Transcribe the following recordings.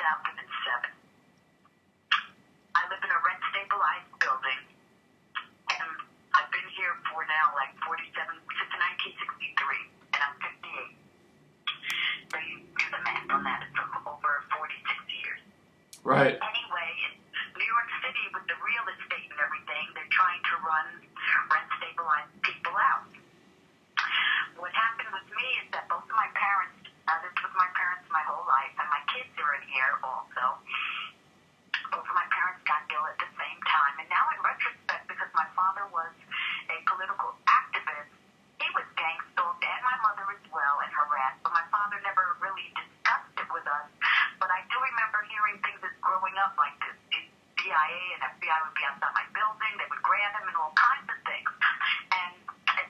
2007. I live in a rent-stabilized building, and I've been here for now like 47, since 1963, and I'm 58. So you do the math on that. It's over 46 years. Right. Anyway, in New York City, with the real estate and everything, they're trying to run rent-stabilized people out. What happened with me is that both of my parents, I lived with my parents my whole life, and my kids are in here also. Both of my parents got ill at the same time, and now in retrospect, because my father was a political activist, he was gang-stalked, and my mother as well, and harassed, but my father never really discussed it with us. But I do remember hearing things as growing up like this. The CIA and FBI would be outside my building, they would grab him and all kinds of things. And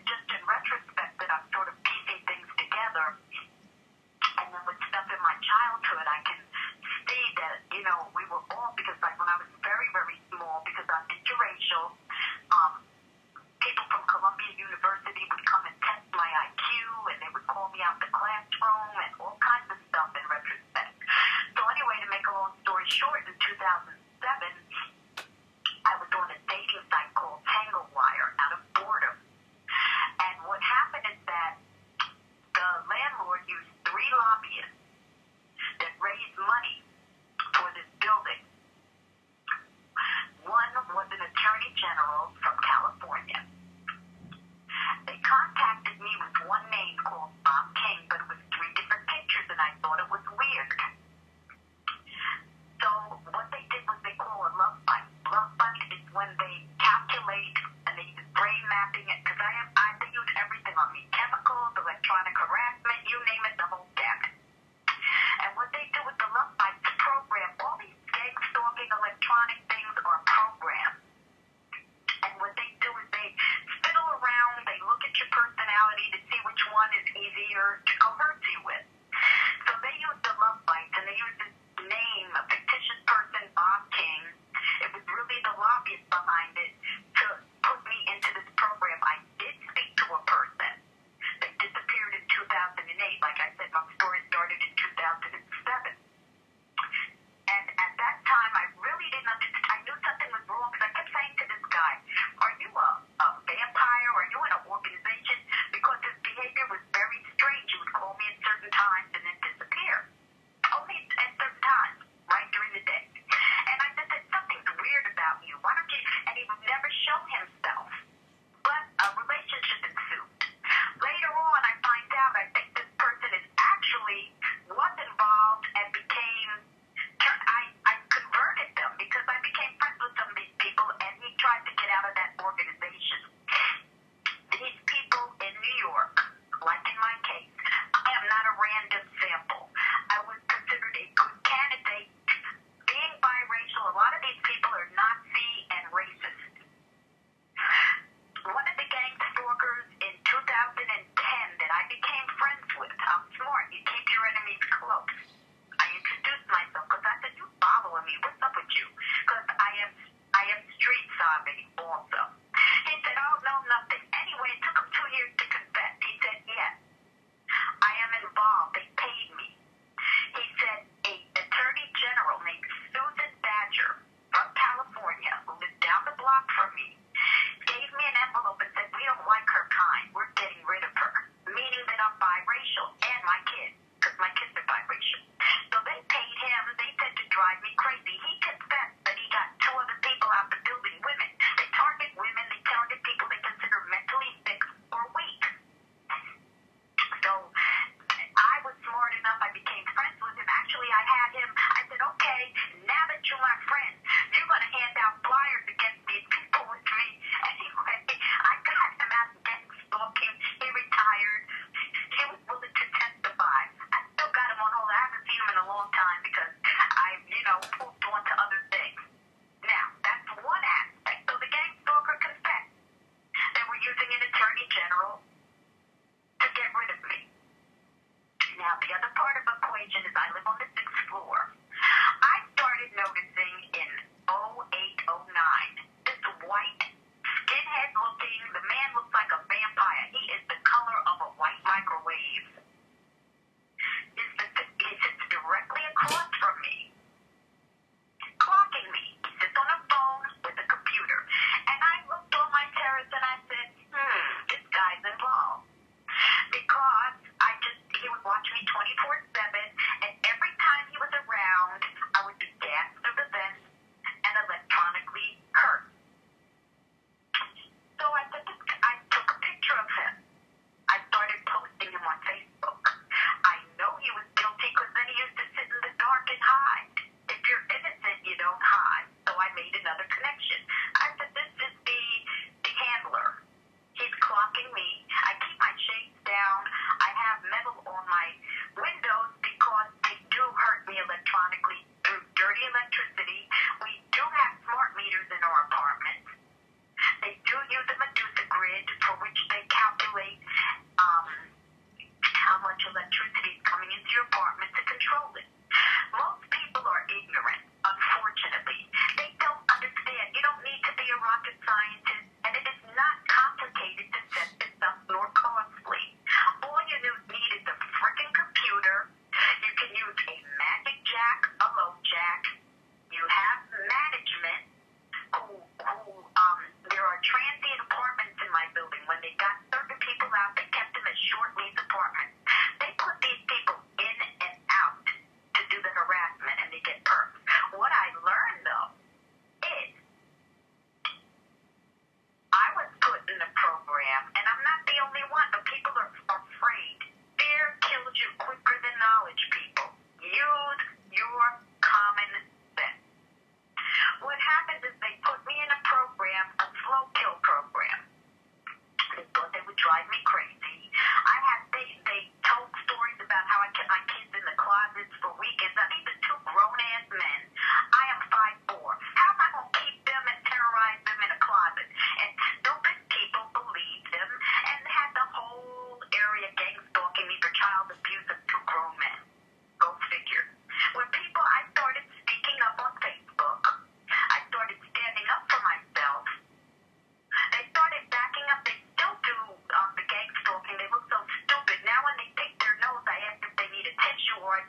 just in retrospect that I'm sort of piecing things together, and then with stuff in my childhood, I can see that, you know, we were all, because like when I was very, very small, because I'm interracial, people from Columbia University would come and test my IQ, and they would call me out the classroom and all kinds of stuff in retrospect. So anyway, to make a long story short, in 2007, I was on a dating site called Tangle Wire out of boredom. And what happened is that the landlord used 3 lobbyists that raised money for this building. One was an attorney general from California. They contacted me with one name called Bob King, but it was 3 different pictures, and I thought it was weird. So what they did was they call a love bite. Love bite is when they calculate and they use brain mapping, because they use everything on me, chemicals, electronic harassment, you name it, the whole gamut. And what they do with the love bite is program. All these gang stalking electronic things are programmed. And what they do is they fiddle around, they look at your personality to see which one is easier to coerce you with. So they use the love bites, and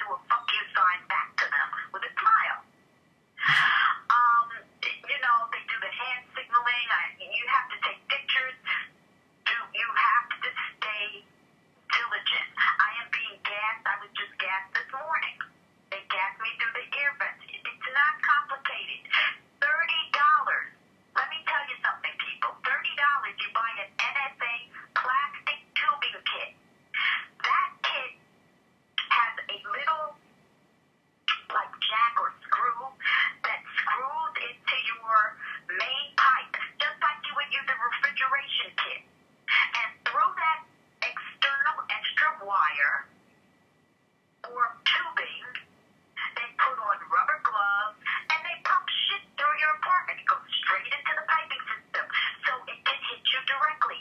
do a fuck you sign back to them with a smile. They do the hand signaling. You have to take pictures. You have to stay diligent. I am being gassed. I was just gassed this morning. They gassed me through the ear vents. It's not complicated. $30. Let me tell you something, people. $30, you buy an NSA plastic tubing kit. That kit has a little, like, jack or screw that screws into your main pipe, just like you would use a refrigeration kit. And through that external extra wire or tubing, they put on rubber gloves and they pump shit through your apartment. It goes straight into the piping system so it can hit you directly.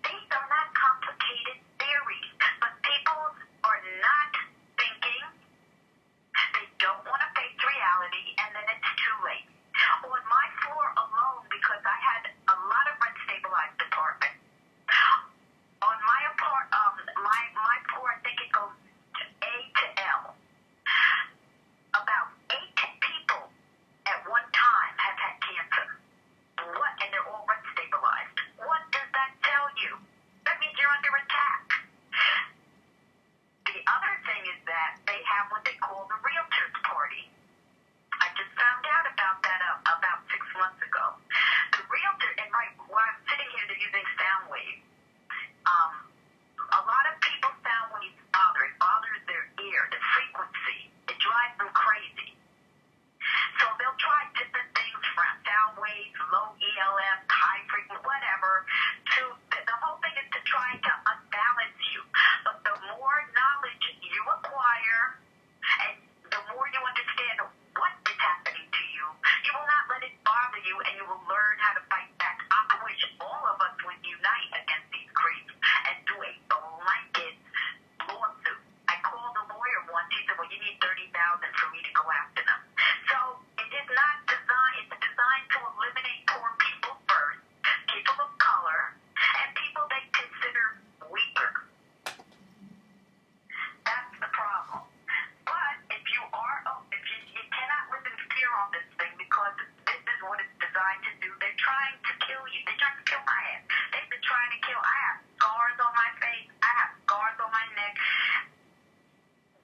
These are not complicated theories, but people are not thinking. They don't want to face reality, and then it's too late. On my floor alone, because I had a lot of rent-stabilized apartments, on my my floor, I think it goes to A to L. About 8 people at one time have had cancer. And they're all rent-stabilized. What does that tell you? That means you're under attack. The other thing is that they have what they call the realtors party. I just found out about that about 6 months ago. The realtor, and while I'm sitting here, they're using sound waves. A lot of people's sound waves bother. It bothers their ear, the frequency. It drives them crazy. So they'll try different things from sound waves, low ELF, high frequency, whatever. The whole thing is to try to unbalance you. But the more knowledge you acquire, and the more you understand what is happening to you, you will not let it bother you, and you will learn how to fight back. I wish all of us would unite against these creeps and do a blanket lawsuit. I called the lawyer once. He said, well, you need $30,000 for me to go after them. So it is not designed. It's designed to eliminate poor people first, people of color, and people they consider weaker. That's the problem. But if you cannot live in fear on this thing, because this is what it's designed to do. They're trying to kill you. They're trying to kill my ass. They've been trying to kill. I have scars on my face. I have scars on my neck.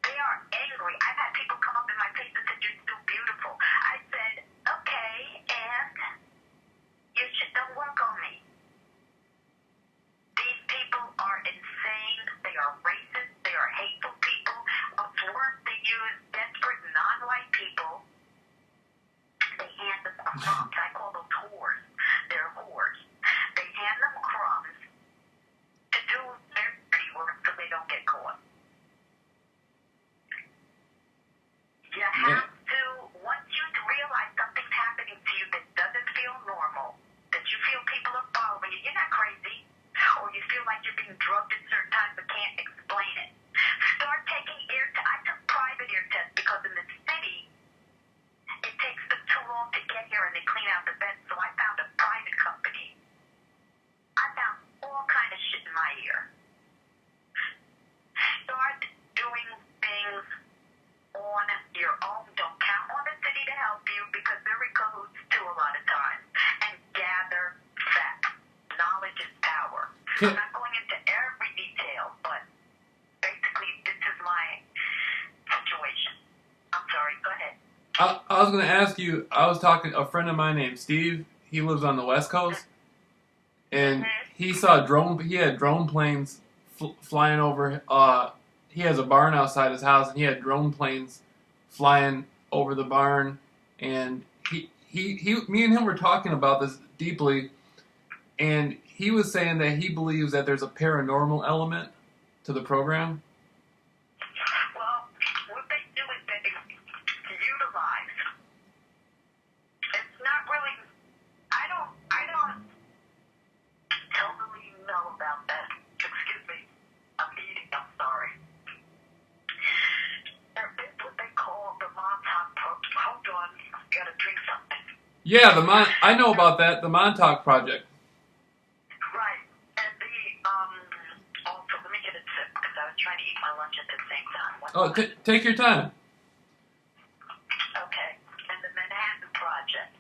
They are angry. I've had people come up in my face and said, you're still beautiful. I said, okay, and you shit don't work on me. These people are insane. They are racist. They are hateful people. What's worse, they use desperate non-white people. They hand them crumbs. I call them whores. They're whores. They hand them crumbs to do their dirty work so they don't get caught. You have to, once you realize something's happening to you that doesn't feel normal, that you feel people are following you, you're not crazy, or you feel like you're being drugged at certain times but can't explain it. Start taking ear tests. I took private ear tests because in the city, it takes them too long to get here and they clean out the beds, so I found a private company. I found all kind of shit in my ear. Start doing things on your own. Don't count on the city to help you because they're in cahoots too a lot of times. And gather facts. Knowledge is power. I'm not going into every detail, but basically this is my situation. I'm sorry, go ahead. I was going to ask you, I was talking, a friend of mine named Steve, he lives on the West Coast, and he had drone planes flying over, he has a barn outside his house, and he had drone planes flying over the barn, and me and him were talking about this deeply, and he was saying that he believes that there's a paranormal element to the program. Well, what they do is they utilize. It's not really. I don't totally know about that. Excuse me. I'm eating. I'm sorry. There is what they call the Montauk Project. Hold on. I gotta drink something. Yeah, I know about that. The Montauk Project. Right. And also, let me get a sip because I was trying to eat my lunch at the same time. Oh, take your time. Okay. And the Manhattan Project,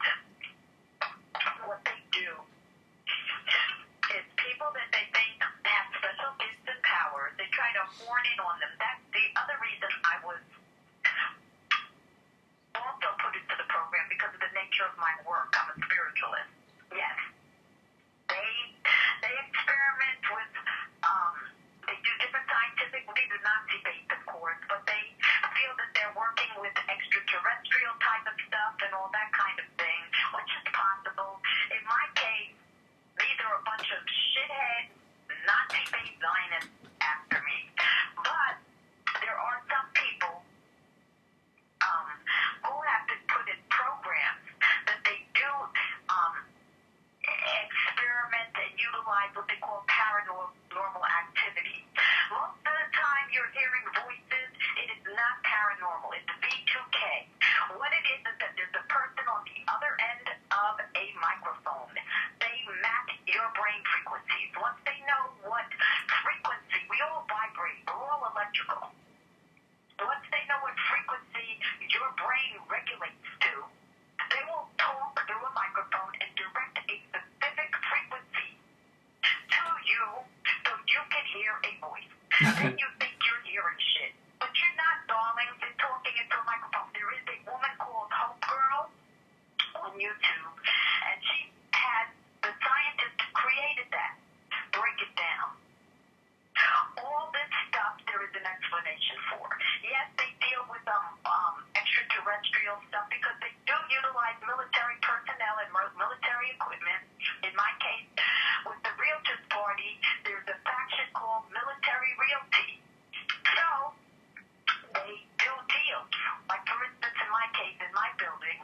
what they do is people that they think have special gifts and powers, they try to horn in on them. That's the other reason I was also put into the program, because of the nature of my work. I'm a spiritualist. Yes. They experiment with, they do different scientific, these are Nazi-based, of course, but they feel that they're working with extraterrestrial type of stuff and all that kind of thing, which is possible. In my case, these are a bunch of shithead, Nazi-based Zionists after me. But there are some people who have been put in programs that they do experiment and utilize what they call paranormal activity. Most of the time you're hearing voices, it is not paranormal. It's V2K. What it is that there's a person on the other end of a microphone. They map your brain frequencies. Once they know what frequency, we all vibrate, we're all electrical. Once they know what frequency your brain regulates to, they will talk through a microphone and direct a specific frequency to you so you can hear a voice. Then you think you're hearing shit. But you're not, darling. You're talking into a microphone. There is a woman called Hope Girl on YouTube, and she had the scientists created that. Break it down. All this stuff there is an explanation for. Yes, they deal with extraterrestrial stuff because they do utilize military personnel and military equipment. In my case, with the Realtors Party, there's a faction called Military Realty. So they do deals. Like, for instance, in my case, in my building,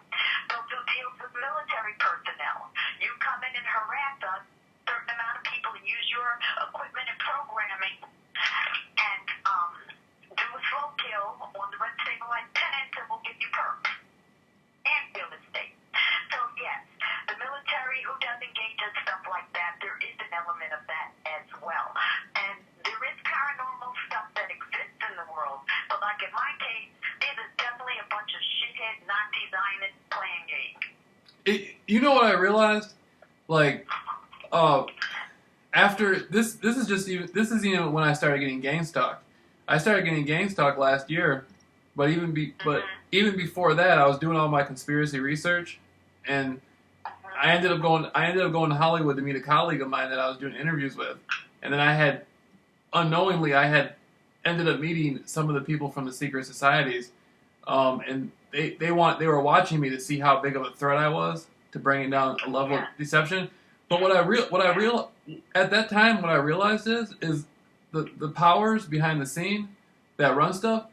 they'll do deals with military personnel. You come in and harass us, certain amount of people, and use your equipment and programming, and do a slow kill on the rent-stabilized tenants, and we'll give you perks and real estate. So yes, the military who does engage in stuff like that, there is an element of that as well. And there is paranormal stuff that exists in the world, but like in my case, this is definitely a bunch of shithead Nazi Zionists playing games. You know what I realized? Like, after this is even when I started getting gang stalked. I started getting gang stalked last year, but even before that, I was doing all my conspiracy research, and I ended up going to Hollywood to meet a colleague of mine that I was doing interviews with, and then I had ended up meeting some of the people from the secret societies, and they were watching me to see how big of a threat I was to bringing down a level of deception. But what I at that time, what I realized is the powers behind the scene that run stuff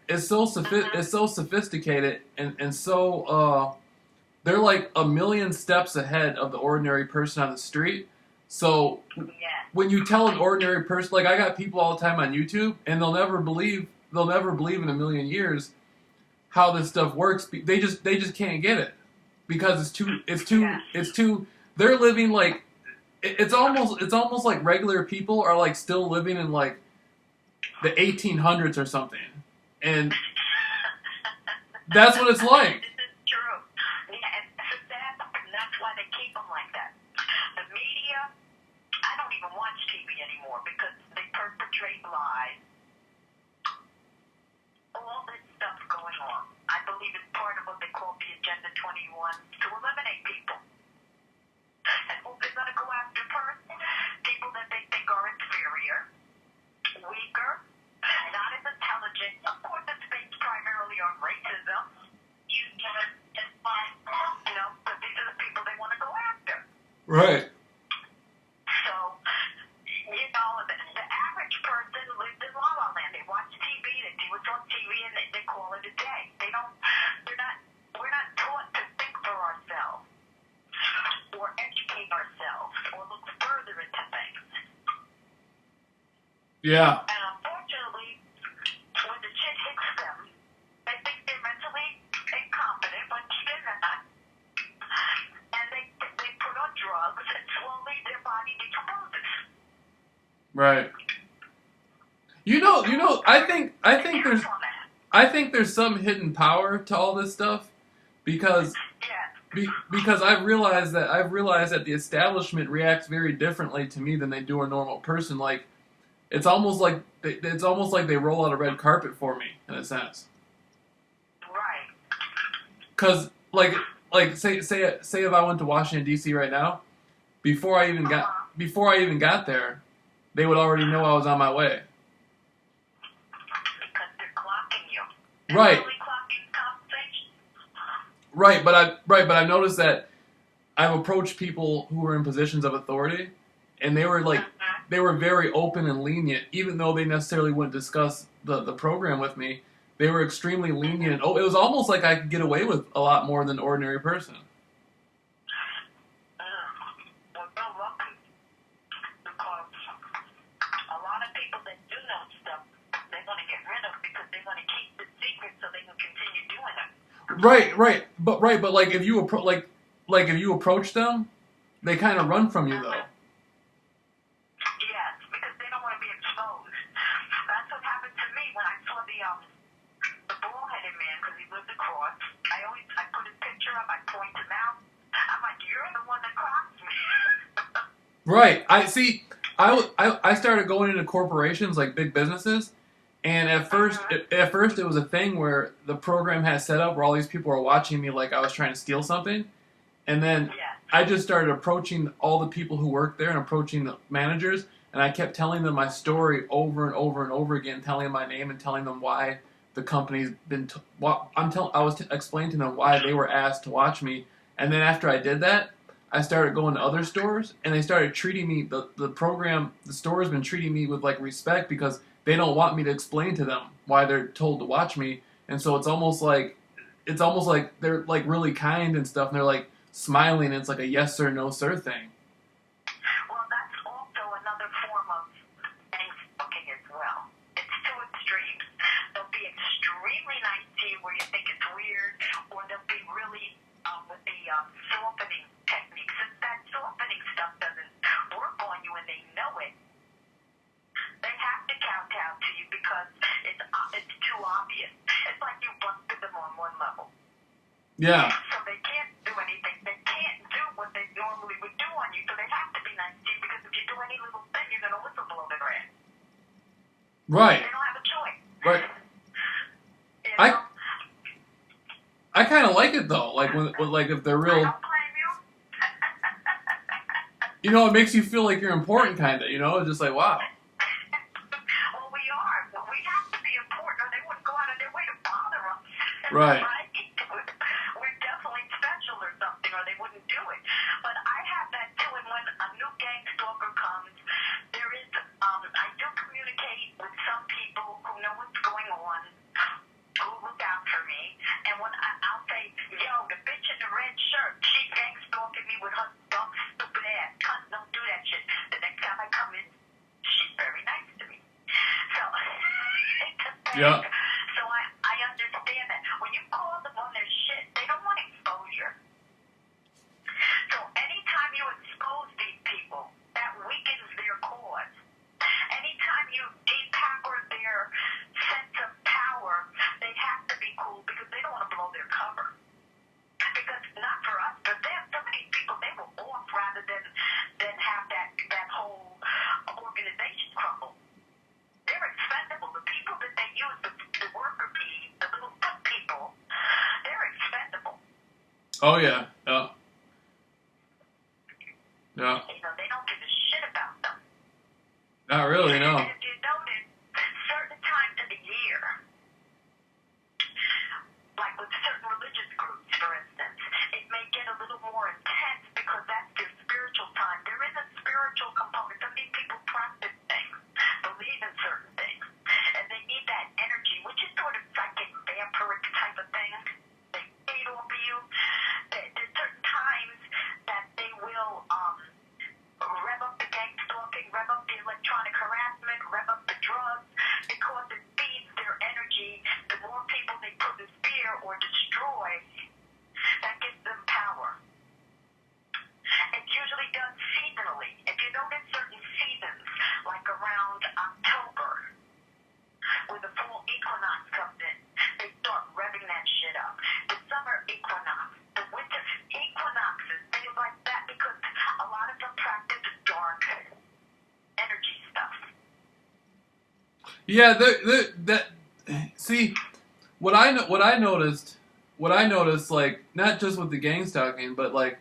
is so sophisticated and so they're like a million steps ahead of the ordinary person on the street. So when you tell an ordinary person, like I got people all the time on YouTube, and they'll never believe in a million years how this stuff works. They just can't get it because it's too. They're living like it's almost like regular people are like still living in like the 1800s or something, and that's what it's like. This is true. Yeah, and that's why they keep them like that. The media, I don't even watch TV anymore because they perpetrate lies. All this stuff going on. I believe it's part of what they call the Agenda 21 to eliminate people. And who they're going to go after first? People that they think are inferior, weaker, not as intelligent. Of course, it's based primarily on racism. But these are the people they want to go after. Right. So, the average person lives in La La Land. They watch TV, they see what's on TV, and they call it a day. We're not taught to think for ourselves, or educate ourselves, or look further into things. Yeah. And unfortunately, when the shit hits them, they think they're mentally incompetent, but they're not. And they put on drugs, and slowly their body decomposes. Right. I think there's I think there's some hidden power to all this stuff because because I've realized that the establishment reacts very differently to me than they do a normal person. Like it's almost like they roll out a red carpet for me in a sense. Right. Because say if I went to Washington D.C. right now, before I even got there, they would already know I was on my way. Because they're clocking you. Right. Really clocking conversation. Right, but I noticed that I've approached people who were in positions of authority, and they were they were very open and lenient, even though they necessarily wouldn't discuss the program with me. They were extremely lenient. Oh, it was almost like I could get away with a lot more than an ordinary person. Well, you're lucky because a lot of people that do know stuff, they want to get rid of because they want to keep the secret so they can continue doing it. But like if you if you approach them, they kind of run from you though. Yes, because they don't want to be exposed. That's what happened to me when I saw the bald-headed man because he lived across. I put his picture up. I point him out. I'm like, you're the one that crossed me. Right. I see. I started going into corporations like big businesses, and at first it was a thing where the program had set up where all these people were watching me like I was trying to steal something, and then I just started approaching all the people who worked there and approaching the managers, and I kept telling them my story over and over and over again, telling them my name and telling them why the company's been. I was explaining to them why they were asked to watch me, and then after I did that, I started going to other stores, and they started treating me. The store has been treating me with like respect because they don't want me to explain to them why they're told to watch me, and so it's almost like they're like really kind and stuff, and they're like smiling. And it's like a yes sir, no sir thing. Well, that's also another form of Facebooking as well. It's two extremes. They'll be extremely nice to you where you think it's weird, or they'll be really with the softening techniques. Since that softening stuff doesn't work on you and they know it, they have to kowtow to you because it's too obvious. It's like you busted them on one level. Yeah. So they can't do anything. They can't do what they normally would do on you. So they have to be nice to you because if you do any little thing, you're going to whistleblow their ass. Right. They don't have a choice. Right. You know? I kind of like it though. Like when like if they're I real, don't blame you. you know, it makes you feel like you're important, kind of. You know, it's just like wow. Well, we are. Well, we have to be important, or they wouldn't go out of their way to bother us. Right. We're definitely special or something, or they wouldn't do it. But I have that too, and when a new gang stalker comes, there is, I do communicate with some people who know what's going on, who look out for me, and when I'll say, yo, the bitch in the red shirt, she gang stalking me with her dumb, stupid ass. Cunt, don't do that shit. The next time I come in, she's very nice to me. So, Yeah. So I understand that. When you call them on their shit, they don't want exposure. So anytime you expose these people, that weakens their cause. Anytime you depower their sense of power, they have to be cool because they don't want to blow their cover. Because not for us, but them, some of these people, they will off rather than have that whole organization crumble. They're expendable. The people that they use, the worker bees, the little foot people, they're expendable. Oh yeah. Yeah. Yeah. You know, they don't give a shit about them. Not really, no. And if you notice, certain times of the year, like with certain religious groups, for instance, it may get a little more intense because that's their spiritual time. There is a spiritual component. Some of these people practice things, believe in certain things, and they need that energy, which is sort of psychic, vampiric type of thing. They feed off of you. There's Yeah, that. See, what I noticed, like not just with the gang stalking, but like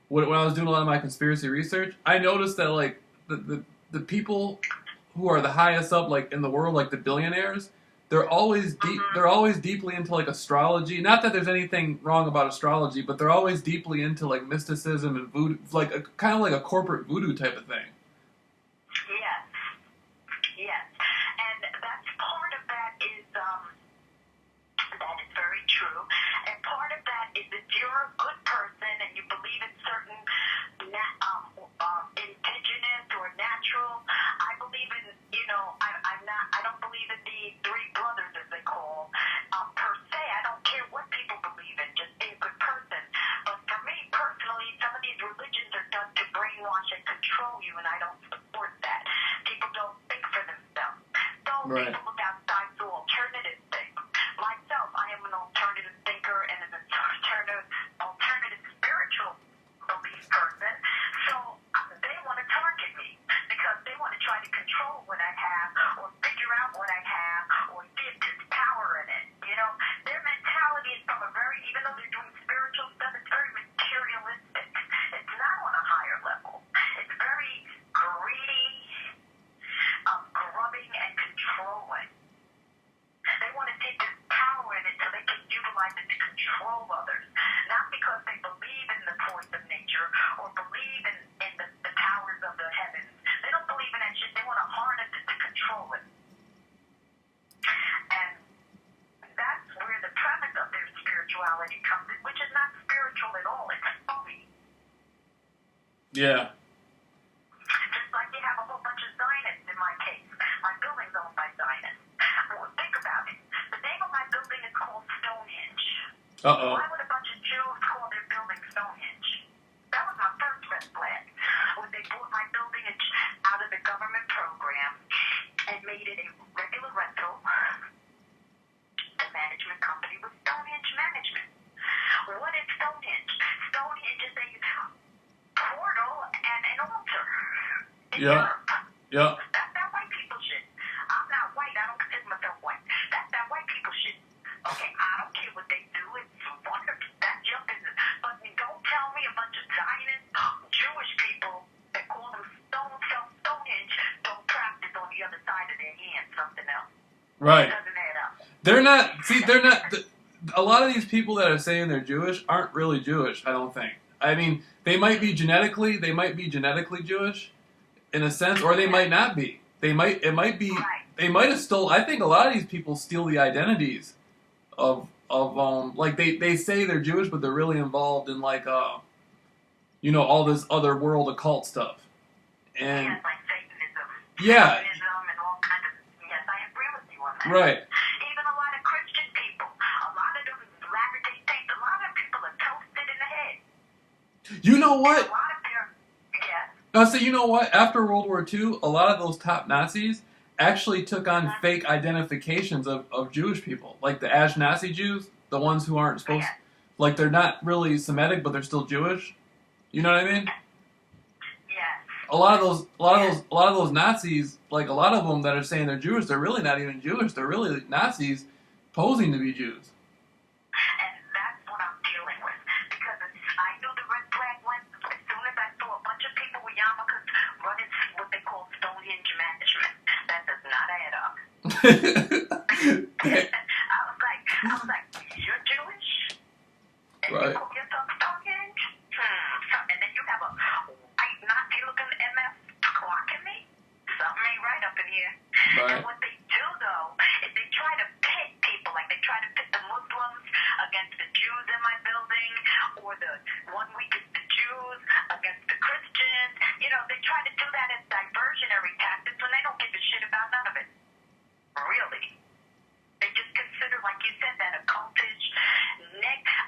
when I was doing a lot of my conspiracy research, I noticed that like the people who are the highest up, like in the world, like the billionaires, they're always deeply into like astrology. Not that there's anything wrong about astrology, but they're always deeply into like mysticism and voodoo, like kind of like a corporate voodoo type of thing. Yes, yes, and that's part of that is that is very true, and part of that is if you're a good person and you believe in certain indigenous or natural. I believe in, I don't believe in the three brothers as they call per se. I don't care what people believe in, just be a good person. But for me personally, some of these religions are done to brainwash and control you, and I don't support that. People don't think for themselves. So Right. people look outside to alternative things. Myself, I am an alternative thinker and an alternative spiritual belief person. So they want to target me because they want to try to control what I have or figure out what I have or see if there's power in it. Their mentality is from even though they're doing spiritual stuff, it's very materialistic. It's not on a higher level. It's very greedy, grubbing, and controlling. They want to take this power in it so they can utilize it to control others. Not because they believe in the force of nature or believe in the powers of the heavens. They don't believe in that shit. They want to harness it to control it. And that's where the premise of their spirituality comes in, which is not spiritual at all. It's phony. Yeah. Just like you have a whole bunch of Zionists in my case. My building's owned by Zionists. Well, think about it. The name of my building is called Stonehenge. Uh-oh. Why would a bunch of Jews call their building Stonehenge? That was my first red flag. When they bought my building out of the government program and made it a regular rental, the management company was Stonehenge Management. What is Stonehenge? Stonehenge is a portal and an altar in Europe. Yeah. That's that white people shit. I'm not white. I don't consider myself white. That's that white people shit. Okay, I don't care what they do. It's wonderful. That's your business. But don't tell me a bunch of Zionist Jewish people that call themselves Stonehenge don't practice on the other side of their hand something else. Right. It doesn't add up. They're not. See, they're not. A lot of these people that are saying they're Jewish aren't really Jewish. I don't think. I mean, they might be genetically Jewish, in a sense, or they might not be. They might have stole. I think a lot of these people steal the identities of like they say they're Jewish, but they're really involved in like all this other world occult stuff. And Yes, like Satanism. Yeah. Satanism and all kinds of. Yes, I agree with you on that. Right. Even a lot of Christian people, a lot of them Latter-day Saints, a lot of people are toasted in the head. You know what? A lot of their, yes. I say, you know what? After World War II, a lot of those top Nazis actually took on fake identifications of Jewish people, like the Ashkenazi Jews, the ones who aren't supposed, like they're not really Semitic, but they're still Jewish. You know what I mean? Yes. A lot of those Nazis, like a lot of them that are saying they're Jewish, they're really not even Jewish. They're really Nazis posing to be Jews. And that's what I'm dealing with. Because I knew the red flag went as soon as I saw a bunch of people with yarmulkes running what they call Stonehenge Management. That does not add up. I was like, you're Jewish? And Right. you call yourself Stonehenge? And then you have a white Nazi-looking MF clocking me? Something ain't right up in here. Right. And what they do, though, is they try to pit people. Like they try to pit the Muslims against the Jews in my building, or the 1 week is the Jews against the Christians. They try to do that as diversionary tactics when they don't give a shit about none of it. Really. They just consider, like you said, that occultish.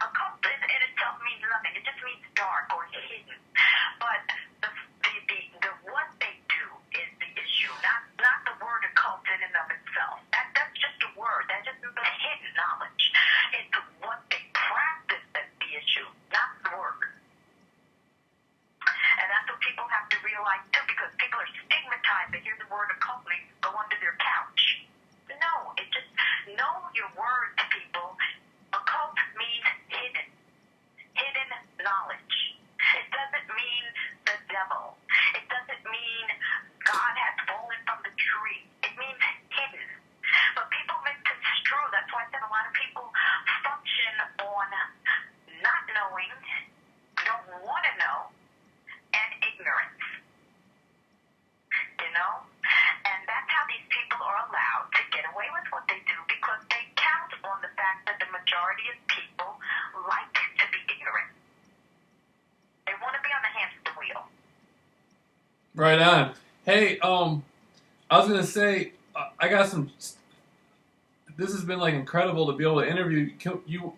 Occult in itself means nothing. It just means dark or hidden. But the what they do is the issue, not the word occult in and of itself. That's just a word. That's just the hidden knowledge. It's what they practice that's the issue, not the word. Right on. Hey, I was gonna say, I got some. This has been like incredible to be able to interview you.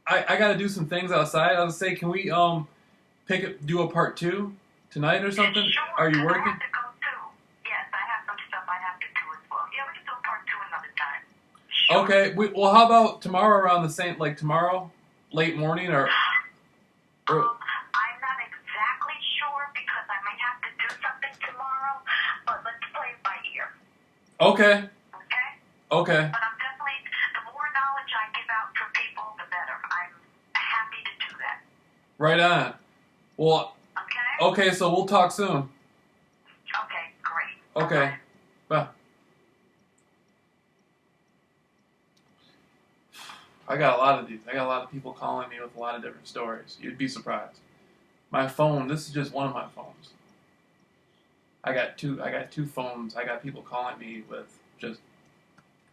I got to do some things outside. I was gonna say, can we do a part 2 tonight or something? Sure, Are you I working? have to go too. Yes, I have some stuff I have to do as well. Yeah, we can do part 2 another time. Sure. Okay. Well, how about tomorrow around the same, like tomorrow, late morning or? I'm not exactly sure because I might have to do something tomorrow, but let's play it by ear. Okay. Okay? Okay. But I'm definitely, the more knowledge I give out for people, the better. I'm happy to do that. Right on. Well. Okay? Okay. So we'll talk soon. Okay, great. Okay. Bye. I got a lot of these. I got a lot of people calling me with a lot of different stories. You'd be surprised. My phone. This is just one of my phones. I got two phones. I got people calling me with just.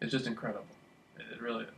It's just incredible. It really is.